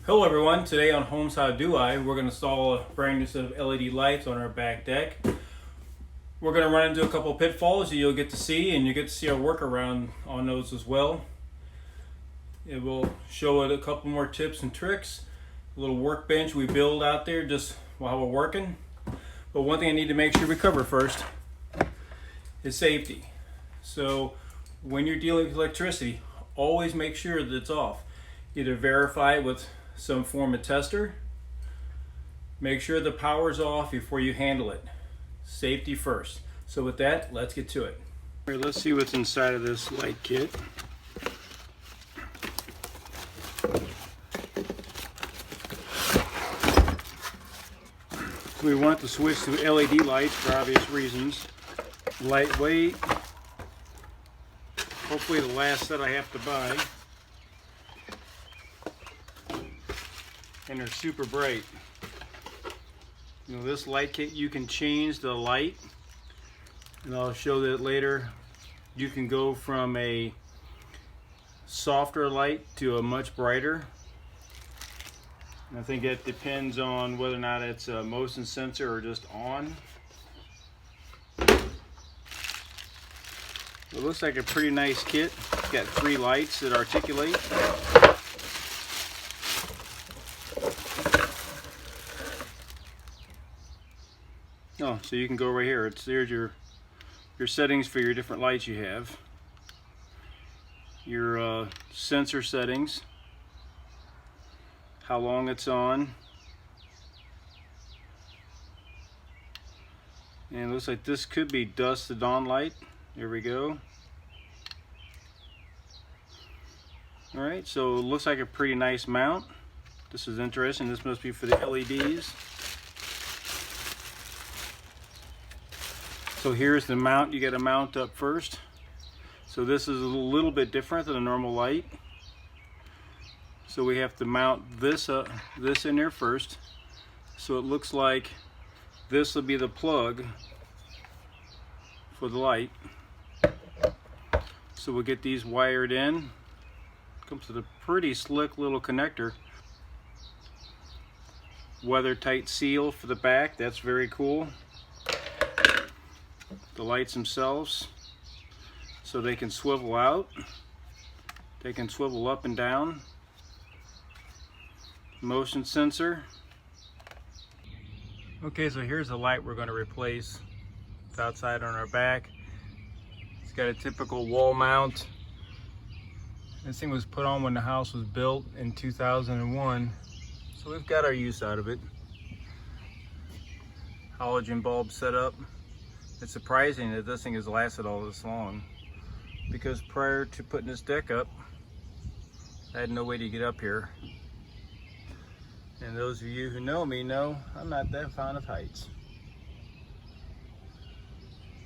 Hello everyone, today on Holmeshowdoi we're going to install a brand new set of LED lights on our back deck. We're going to run into a couple pitfalls that you'll get to see, and you get to see our workaround on those as well. It will show it a couple more tips and tricks, a little workbench we build out there just while we're working. But one thing I need to make sure we cover first is safety. So when you're dealing with electricity, always make sure that it's off. Either verify it with some form of tester. Make sure the power's off before you handle it. Safety first. So with that, let's get to it. All right, let's see what's inside of this light kit. So we want to switch to LED lights for obvious reasons. Lightweight. Hopefully the last set I have to buy. And they're super bright. You know, this light kit, you can change the light, and I'll show that later. You can go from a softer light to a much brighter. And I think that depends on whether or not it's a motion sensor or just on. It looks like a pretty nice kit. It's got 3 lights that articulate. Oh, so you can go right here. There's your settings for your different lights you have. Your sensor settings, how long it's on, and it looks like this could be dusk to dawn light. There we go. All right, so it looks like a pretty nice mount. This is interesting. This must be for the LEDs. So here's the mount. You got to mount up first. So this is a little bit different than a normal light. So we have to mount this in there first. So it looks like this will be the plug for the light. So we'll get these wired in. Comes with a pretty slick little connector. Weather tight seal for the back. That's very cool. The lights themselves, so they can swivel out, they can swivel up and down. Motion sensor. Okay, so here's the light we're going to replace. It's outside on our back. It's got a typical wall mount. This thing was put on when the house was built in 2001, so we've got our use out of it. Halogen bulb set up. It's surprising that this thing has lasted all this long, because prior to putting this deck up, I had no way to get up here. And those of you who know me know I'm not that fond of heights.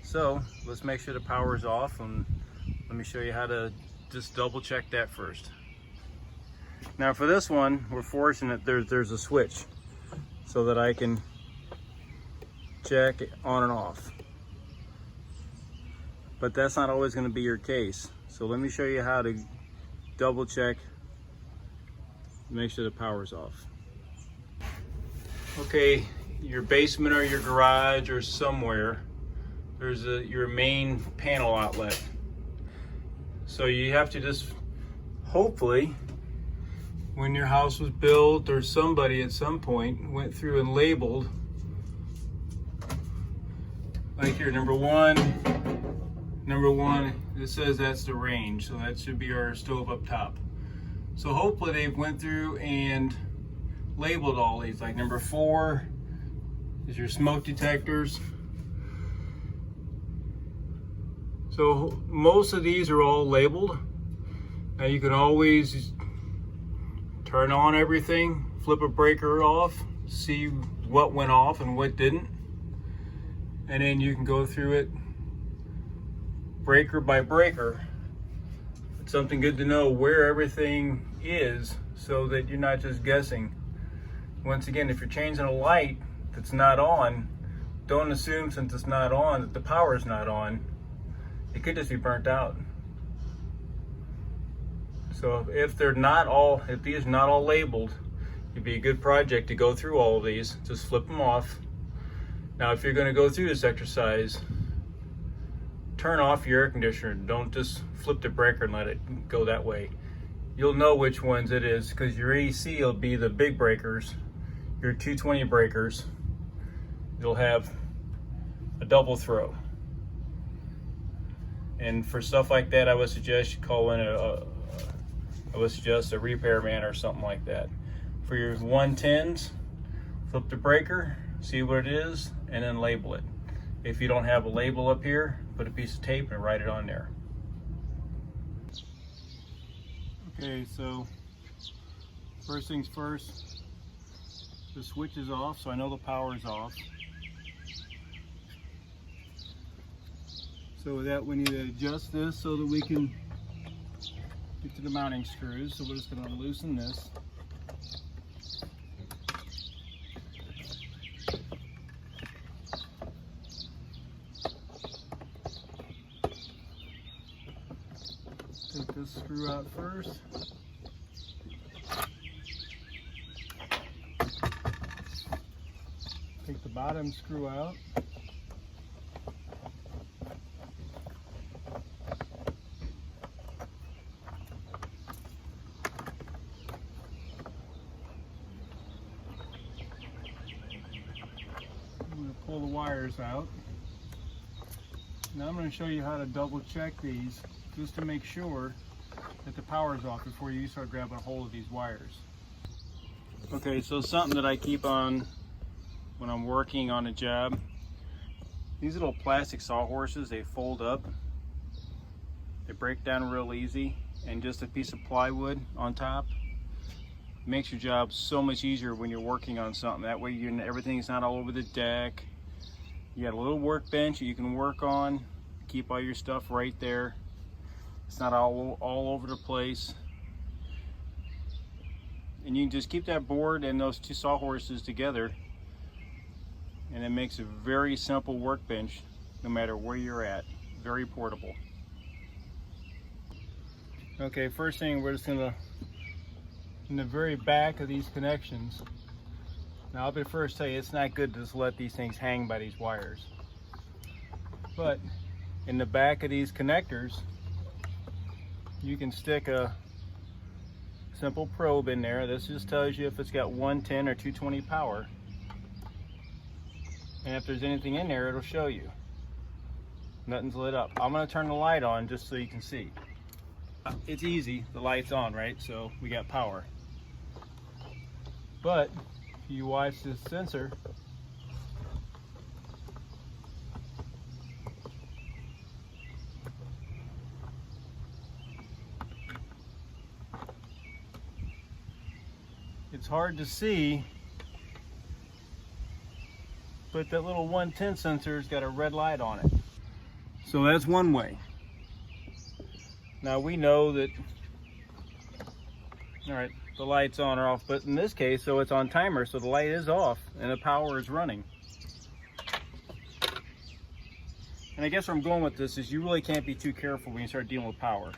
So let's make sure the power is off, and let me show you how to just double check that first. Now for this one, we're fortunate there's a switch so that I can check it on and off. But that's not always going to be your case. So let me show you how to double check, make sure the power's off. Okay, your basement or your garage or somewhere, there's your main panel outlet. So you have to just, hopefully, when your house was built or somebody at some point went through and labeled, like here, number one, it says that's the range, so that should be our stove up top. So hopefully they went through and labeled all these. Like number 4 is your smoke detectors. So most of these are all labeled. Now you can always turn on everything, flip a breaker off, see what went off and what didn't, and then you can go through it breaker by breaker. It's something good to know where everything is, so that you're not just guessing. Once again, if you're changing a light that's not on, don't assume since it's not on that the power is not on. It could just be burnt out. So if they're not all, if these are not all labeled, It'd be a good project to go through all of these. Just flip them off. Now if you're going to go through this exercise, turn off your air conditioner. Don't just flip the breaker and let it go that way. You'll know which ones it is because your AC will be the big breakers, your 220 breakers. You'll have a double throw. And for stuff like that, I would suggest you call in a repairman or something like that. For your 110s, flip the breaker, see what it is, and then label it. If you don't have a label up here, put a piece of tape and write it on there. Okay, so first things first, the switch is off, so I know the power is off. So with that, we need to adjust this so that we can get to the mounting screws. So we're just going to loosen this. Take this screw out first. Take the bottom screw out. Pull the wires out. Now I'm going to show you how to double check these just to make sure that the power is off before you start grabbing a hold of these wires. Okay, so something that I keep on when I'm working on a job, these little plastic sawhorses, they fold up, they break down real easy, and just a piece of plywood on top makes your job so much easier when you're working on something. That way everything's not all over the deck. You got a little workbench that you can work on, keep all your stuff right there. It's not all over the place. And you can just keep that board and those two sawhorses together, and it makes a very simple workbench no matter where you're at. Very portable. Okay, first thing, we're just gonna, in the very back of these connections, now I'll be the first to tell you, it's not good to just let these things hang by these wires. But in the back of these connectors, you can stick a simple probe in there. This just tells you if it's got 110 or 220 power. And if there's anything in there, it'll show you. Nothing's lit up. I'm gonna turn the light on just so you can see. It's easy, the light's on, right? So we got power. But if you watch this sensor, it's hard to see, but that little 110 sensor's got a red light on it. So that's one way. Now we know that, all right, the light's on or off, but in this case, so it's on timer, so the light is off and the power is running. And I guess where I'm going with this is you really can't be too careful when you start dealing with power.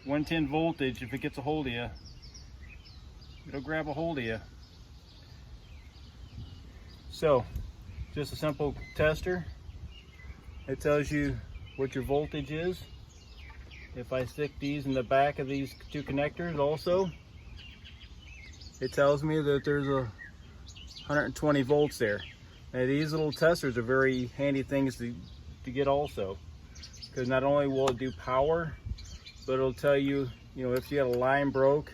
110 voltage, if it gets a hold of you, it'll grab a hold of you. So, just a simple tester. It tells you what your voltage is. If I stick these in the back of these two connectors also, it tells me that there's a 120 volts there. Now these little testers are very handy things to get also, because not only will it do power, but it'll tell you, if you got a line broke.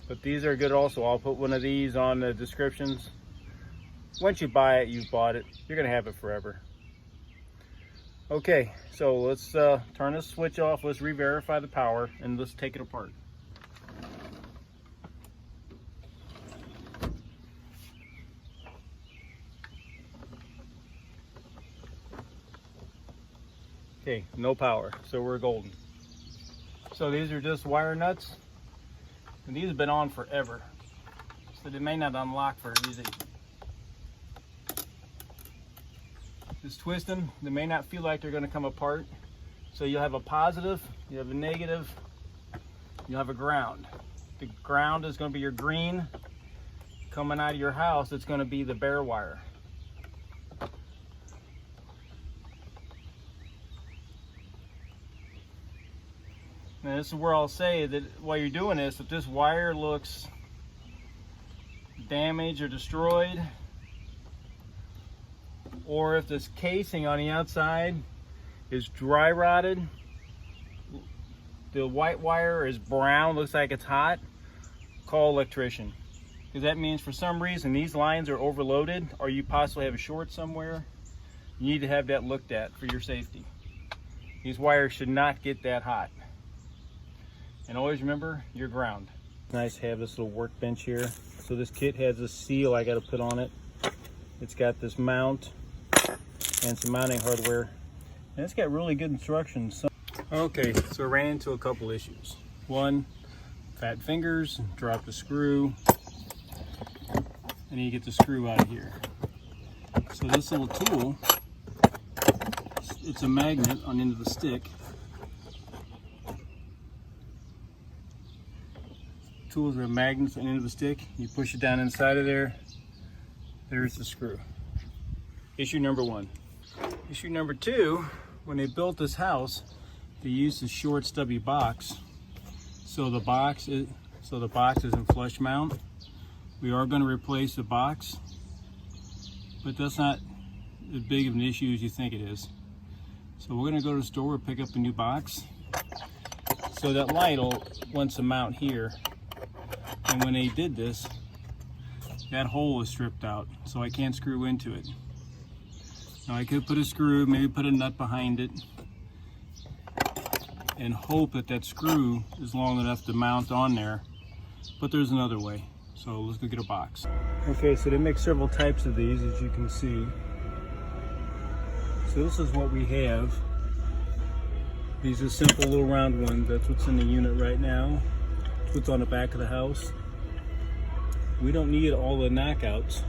But these are good also. I'll put one of these on the descriptions. Once you buy it, you've bought it. You're gonna have it forever. Okay, so let's turn this switch off. Let's re-verify the power and let's take it apart. Okay, no power, so we're golden. So these are just wire nuts, and these have been on forever, so they may not unlock very easy. Just twist them. They may not feel like they're going to come apart. So you'll have a positive, you have a negative, you'll have a ground. The ground is going to be your green. Coming out of your house, it's going to be the bare wire. And this is where I'll say that while you're doing this, if this wire looks damaged or destroyed, or if this casing on the outside is dry rotted, the white wire is brown, looks like it's hot, call electrician. Because that means for some reason these lines are overloaded, or you possibly have a short somewhere. You need to have that looked at for your safety. These wires should not get that hot. And always remember your ground. Nice to have this little workbench here. So this kit has a seal I got to put on it. It's got this mount and some mounting hardware. And it's got really good instructions. Okay, so I ran into a couple issues. One, fat fingers, dropped the screw. And you get the screw out of here. So this little tool, it's a magnet on the end of the stick. Tools are magnets on the end of the stick. You push it down inside of there. There's the screw. Issue number one. Issue number two, when they built this house, they used a short stubby box. So the box is in flush mount. We are going to replace the box, but that's not as big of an issue as you think it is. So we're going to go to the store and pick up a new box. So that light wants to mount here. And when they did this, that hole is stripped out, so I can't screw into it. Now I could put a screw, maybe put a nut behind it, and hope that that screw is long enough to mount on there, but there's another way. So let's go get a box. Okay, so they make several types of these, as you can see. So this is what we have. These are simple little round ones. That's what's in the unit right now. That's what's on the back of the house. We don't need all the knockouts.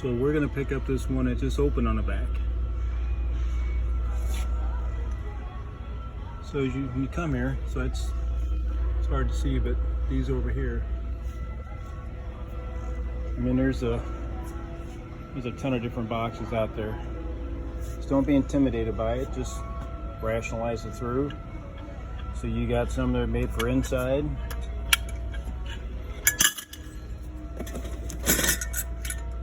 So we're gonna pick up this one that just opened on the back. So as you come here, so it's hard to see, but these over here. I mean, there's a ton of different boxes out there. Just don't be intimidated by it. Just rationalize it through. So you got some that are made for inside.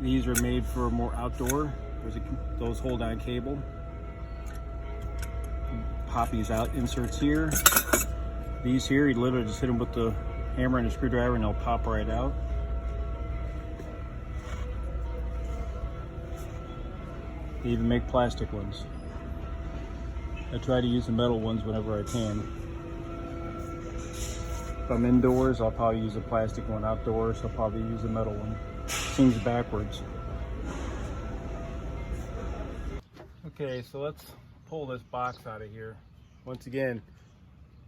These are made for more outdoor. Those hold on cable. Pop these out, inserts here. These here, you literally just hit them with the hammer and a screwdriver and they'll pop right out. They even make plastic ones. I try to use the metal ones whenever I can. If I'm indoors, I'll probably use a plastic one. Outdoors, I'll probably use a metal one. Seems backwards. Okay, so let's pull this box out of here. Once again,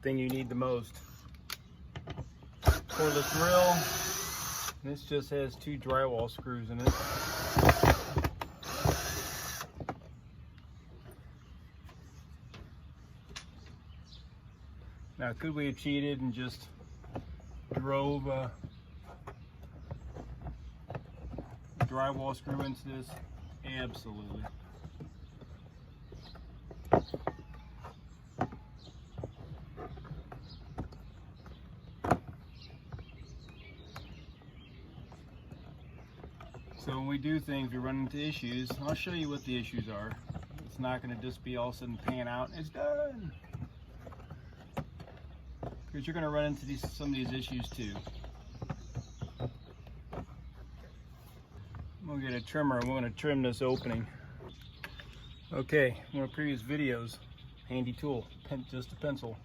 thing you need the most. Cordless drill. This just has 2 drywall screws in it. Now, could we have cheated and just drove a drywall screw into this? Absolutely. So when we do things, we run into issues. I'll show you what the issues are. It's not going to just be all of a sudden pan out and it's done. Because you're going to run into some of these issues too. We'll get a trimmer and we're going to trim this opening. Okay, one of the previous videos, handy tool, just a pencil.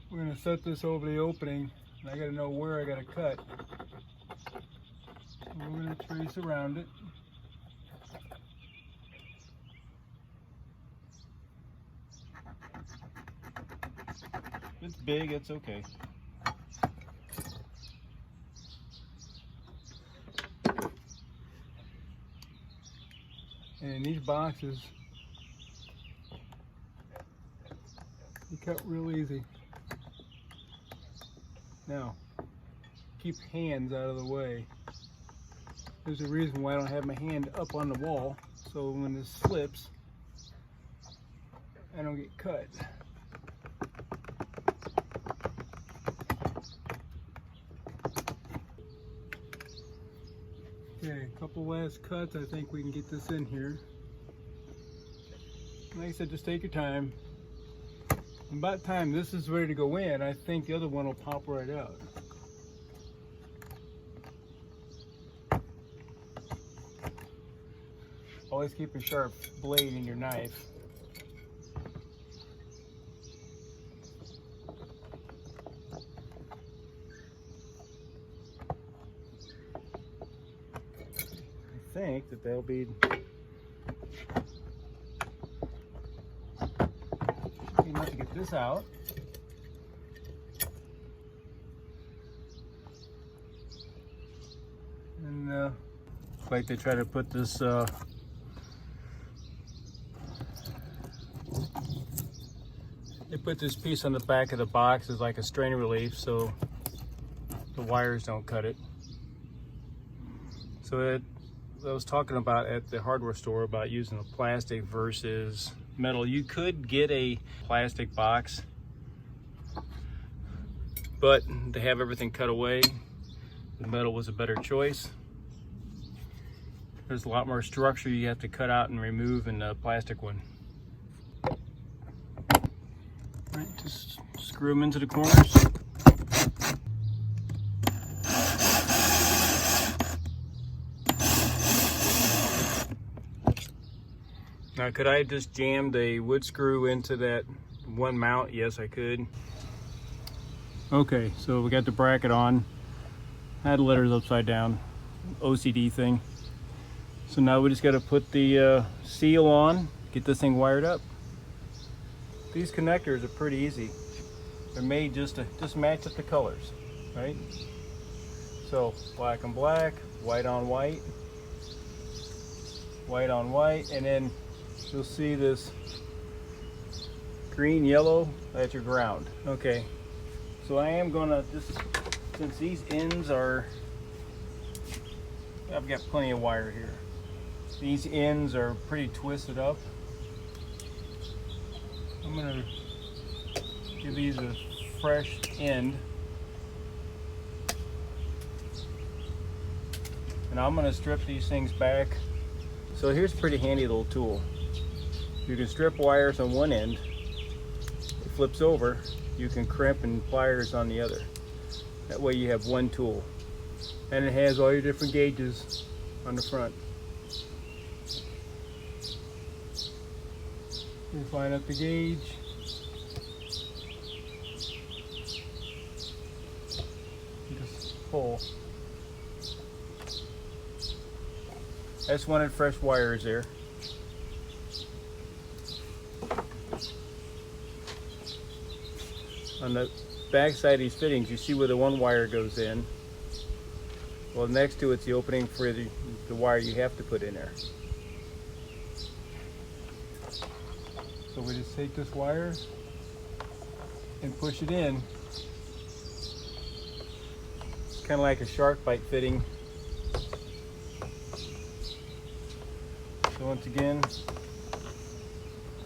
We're going to set this over the opening, and I got to know where I got to cut. So we're going to trace around it. If it's big, it's okay. And in these boxes, you cut real easy. Now, keep hands out of the way. There's a reason why I don't have my hand up on the wall, so when this slips, I don't get cut. Okay, a couple last cuts. I think we can get this in here. Like I said, just take your time. About time this is ready to go in, I think the other one will pop right out. Always keep a sharp blade in your knife. I think that they'll be enough to get this out. And like they try to put this they put this piece on the back of the box as like a strain relief so the wires don't cut it. So I was talking about at the hardware store about using a plastic versus metal. You could get a plastic box, but to have everything cut away, the metal was a better choice. There's a lot more structure you have to cut out and remove in the plastic one. All right, just screw them into the corners. Now, could I have just jammed a wood screw into that one mount? Yes, I could. Okay, so we got the bracket on. I had the letters upside down, OCD thing. So now we just got to put the seal on, get this thing wired up. These connectors are pretty easy. They're made just to match up the colors, right? So black on black, white on white, white on white, and then you'll see this green, yellow, that's your ground. Okay, so I am gonna just, since these ends are, I've got plenty of wire here. These ends are pretty twisted up. I'm gonna give these a fresh end. And I'm gonna strip these things back. So here's a pretty handy little tool. You can strip wires on one end. It flips over. You can crimp and pliers on the other. That way you have one tool. And it has all your different gauges on the front. You line up the gauge. Just pull. I just wanted fresh wires there. On the back side of these fittings, you see where the one wire goes in. Well, next to it's the opening for the wire you have to put in there. So we just take this wire and push it in. It's kind of like a shark bite fitting. So once again,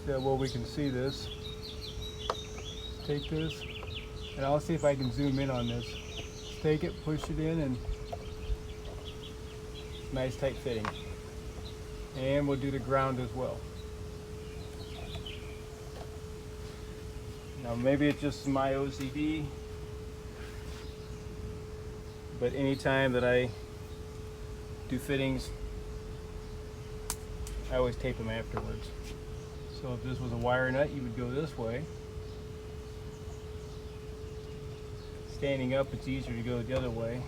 see how well we can see this. Take this, and I'll see if I can zoom in on this. Take it, push it in, and nice tight fitting. And we'll do the ground as well. Now maybe it's just my OCD, but anytime that I do fittings, I always tape them afterwards. So if this was a wire nut, you would go this way. Standing up, it's easier to go the other way.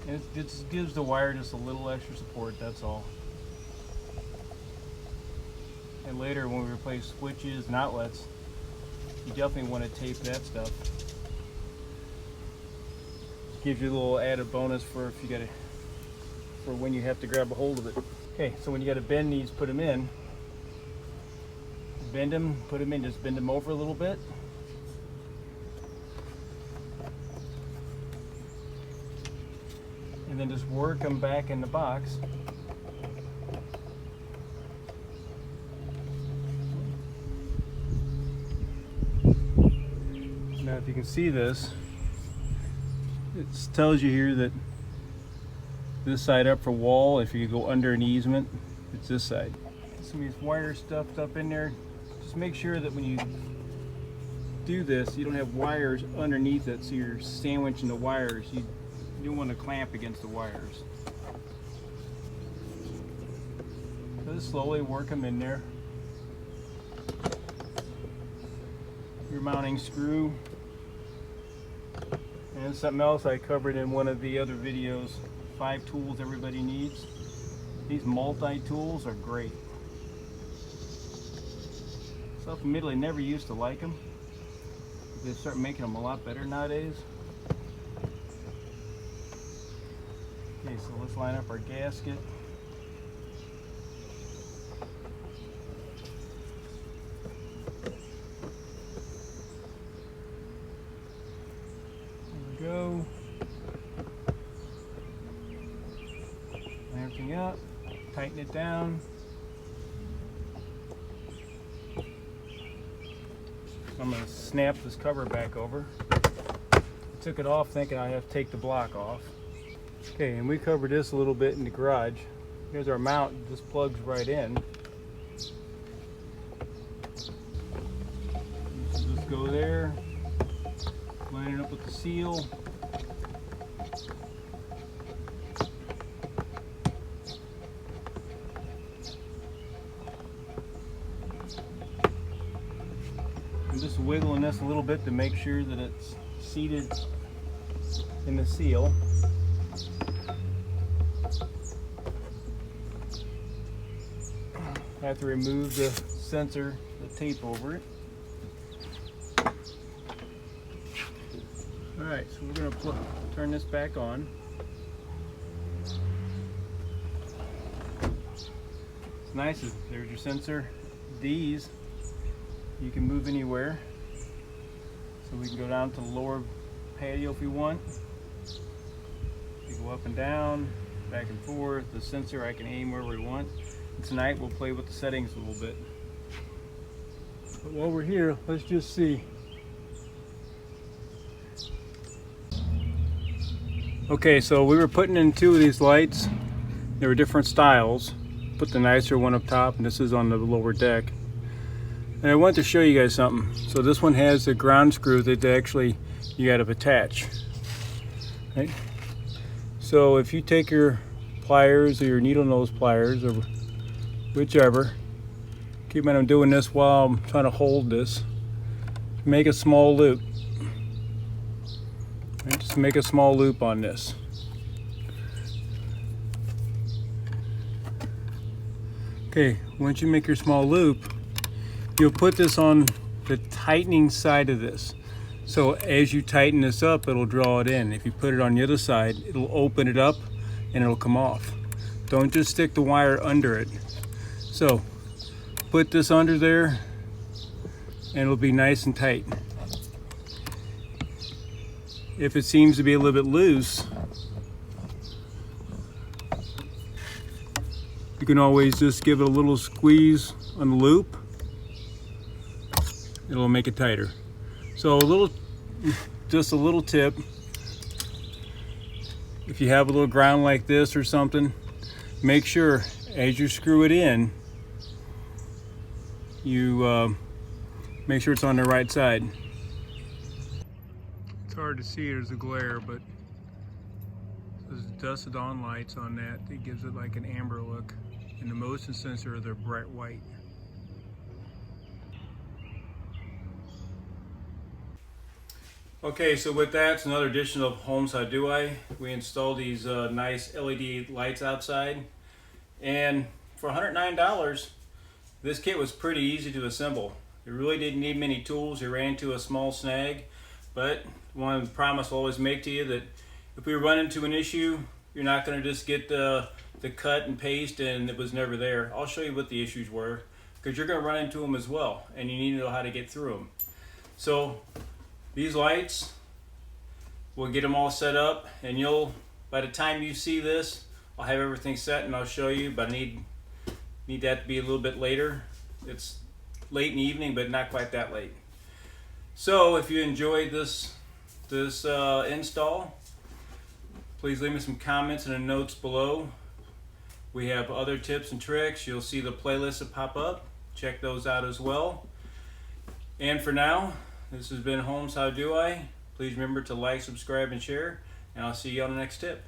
And it just gives the wire just a little extra support, that's all. And later when we replace switches and outlets, you definitely want to tape that stuff. Gives you a little added bonus for if you gotta, for when you have to grab a hold of it. Okay, so when you gotta bend these, put them in. Bend them, put them in, just bend them over a little bit. then just work them back in the box. Now if you can see this, it tells you here that this side up for wall, if you go under an easement, it's this side. Some of these wires stuffed up in there. Just make sure that when you do this, you don't have wires underneath it, so you're sandwiching the wires. You don't want to clamp against the wires. So just slowly work them in there. Your mounting screw. And something else I covered in one of the other videos, 5 tools everybody needs. These multi-tools are great. Self-admittedly, never used to like them. They start making them a lot better nowadays. Okay, so let's line up our gasket. Go. Line everything up, tighten it down. I'm going to snap this cover back over. Took it off thinking I have to take the block off. Okay, and we covered this a little bit in the garage. Here's our mount, this plugs right in. Just go there. Line it up with the seal. I'm just wiggling this a little bit to make sure that it's seated in the seal. I have to remove the sensor, the tape over it. Alright, so we're going to turn this back on. It's nice, there's your sensor. These, you can move anywhere. So we can go down to the lower patio if we want. You go up and down, back and forth. The sensor, I can aim where we want. And tonight we'll play with the settings a little bit. But while we're here, let's just see. Okay, so we were putting in 2 of these lights. There were different styles. Put the nicer one up top, and this is on the lower deck. And I want to show you guys something. So this one has the ground screw that actually you got to attach. Right? So if you take your pliers or your needle nose pliers or whichever, keep in mind I'm doing this while I'm trying to hold this. Make a small loop. Right, just make a small loop on this. Okay, once you make your small loop, you'll put this on the tightening side of this. So as you tighten this up, it'll draw it in. If you put it on the other side, it'll open it up and it'll come off. Don't just stick the wire under it. So put this under there and it'll be nice and tight. If it seems to be a little bit loose, you can always just give it a little squeeze on the loop. It'll make it tighter. So just a little tip. If you have a little ground like this or something, make sure as you screw it in, you make sure it's on the right side. It's hard to see, there's a glare, but there's dusted on lights on that. It gives it like an amber look. And the motion sensor, they're bright white. Okay, so with that, it's another edition of Holmeshowdoi. We installed these nice LED lights outside. And for $109, this kit was pretty easy to assemble. It really didn't need many tools. It ran into a small snag. But one promise I'll always make to you that if we run into an issue, you're not going to just get the cut and paste and it was never there. I'll show you what the issues were, because you're going to run into them as well, and you need to know how to get through them. So these lights, we'll get them all set up, and you'll By the time you see this, I'll have everything set and I'll show you, but I need that to be a little bit later. It's late in the evening, but not quite that late. So if you enjoyed this install, please leave me some comments in the notes below. We have other tips and tricks. You'll see the playlists that pop up. Check those out as well. And for now, this has been Holmeshowdoi. Please remember to like, subscribe, and share. And I'll see you on the next tip.